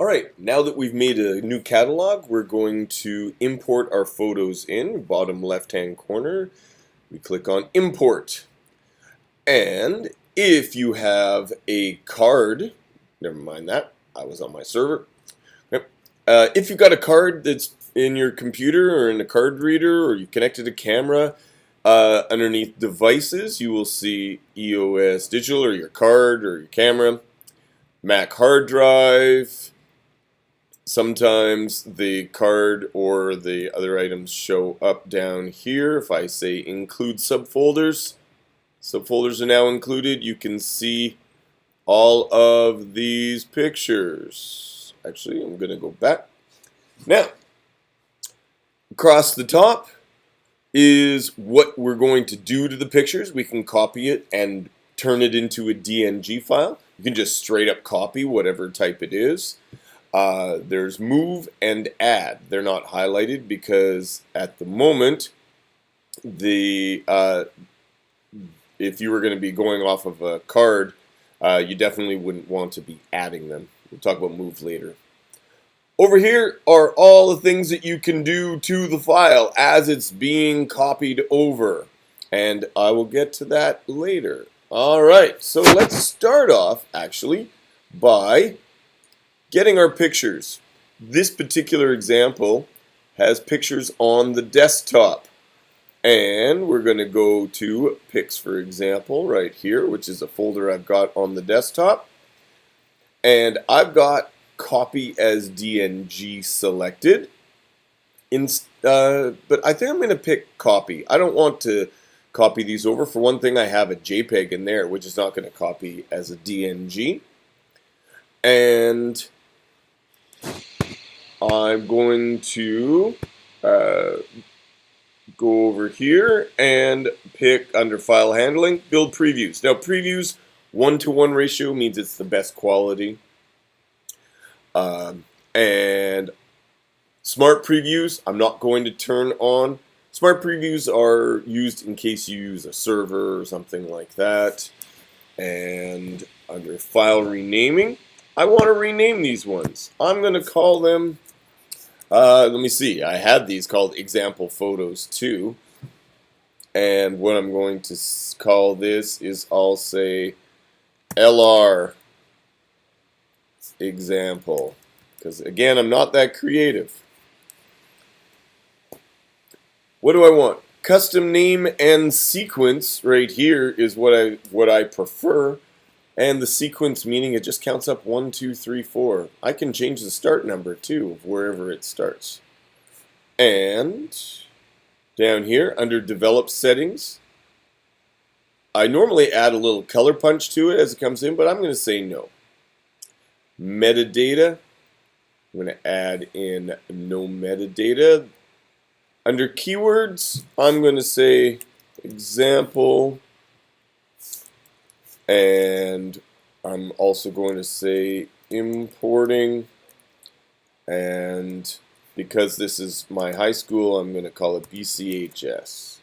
Alright, now that we've made a new catalog, we're going to import our photos in. Bottom left-hand corner, we click on Import. And if you have a card, never mind that, I was on my server. Yep. If you've got a card that's in your computer or in a card reader, or you connected a camera, underneath devices, you will see EOS Digital, or your card, or your camera, Mac hard drive. Sometimes the card or the other items show up down here. If I say include subfolders, subfolders are now included. You can see all of these pictures. Actually, I'm going to go back. Now, across the top is what we're going to do to the pictures. We can copy it and turn it into a DNG file. You can just straight up copy whatever type it is. There's move and add. They're not highlighted because at the moment, if you were going to be going off of a card, you definitely wouldn't want to be adding them. We'll talk about move later. Over here are all the things that you can do to the file as it's being copied over. And I will get to that later. Alright, so let's start off actually by getting our pictures. This particular example has pictures on the desktop. And we're going to go to Pics, for example, right here, which is a folder I've got on the desktop. And I've got Copy as DNG selected. But I think I'm going to pick Copy. I don't want to copy these over. For one thing, I have a JPEG in there, which is not going to copy as a DNG. And I'm going to go over here and pick under File Handling, Build Previews. Now previews, 1-to-1 ratio means it's the best quality. And Smart Previews, I'm not going to turn on. Smart Previews are used in case you use a server or something like that. And under File Renaming, I want to rename these ones. I'm going to call them, let me see, I had these called Example Photos 2. And what I'm going to call this is, I'll say LR Example. Because again, I'm not that creative. What do I want? Custom name and sequence right here is what I prefer. And the sequence meaning it just counts up 1, 2, 3, 4. I can change the start number too of wherever it starts. And down here under Develop Settings, I normally add a little color punch to it as it comes in, but I'm going to say no. Metadata, I'm going to add in no metadata. Under Keywords, I'm going to say example. And I'm also going to say importing, and because this is my high school, I'm going to call it BCHS.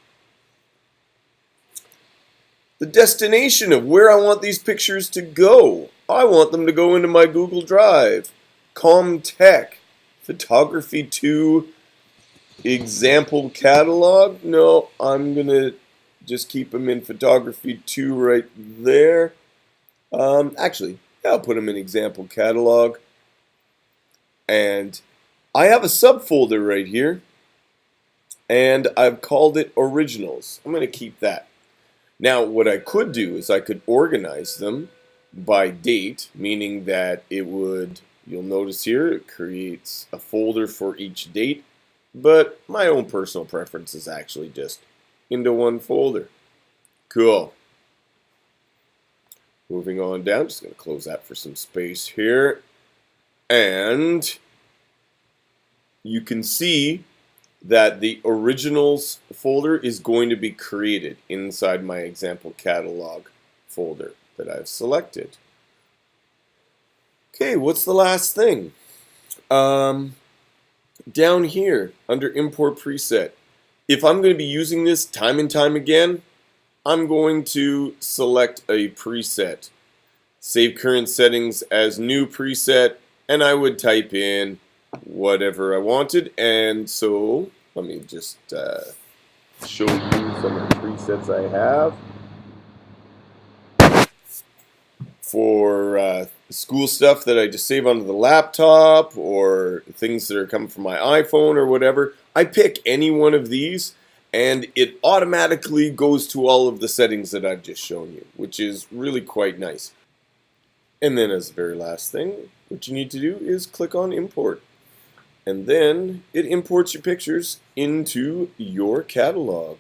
The destination of where I want these pictures to go. I want them to go into my Google Drive. ComTech, Photography 2, Example Catalog. No, I'm going to just keep them in Photography 2 right there. Actually, I'll put them in Example Catalog. And I have a subfolder right here. And I've called it Originals. I'm going to keep that. Now, what I could do is I could organize them by date, meaning that it would, you'll notice here, it creates a folder for each date. But my own personal preference is actually just into one folder. Cool. Moving on down, just going to close that for some space here. And you can see that the Originals folder is going to be created inside my Example Catalog folder that I've selected. Okay, what's the last thing? Down here, under Import Preset, if I'm going to be using this time and time again, I'm going to select a preset. Save current settings as new preset, and I would type in whatever I wanted. And so let me just show you some of the presets I have for school stuff that I just save onto the laptop, or things that are coming from my iPhone or whatever. I pick any one of these and it automatically goes to all of the settings that I've just shown you, which is really quite nice. And then as the very last thing, what you need to do is click on import. And then it imports your pictures into your catalog.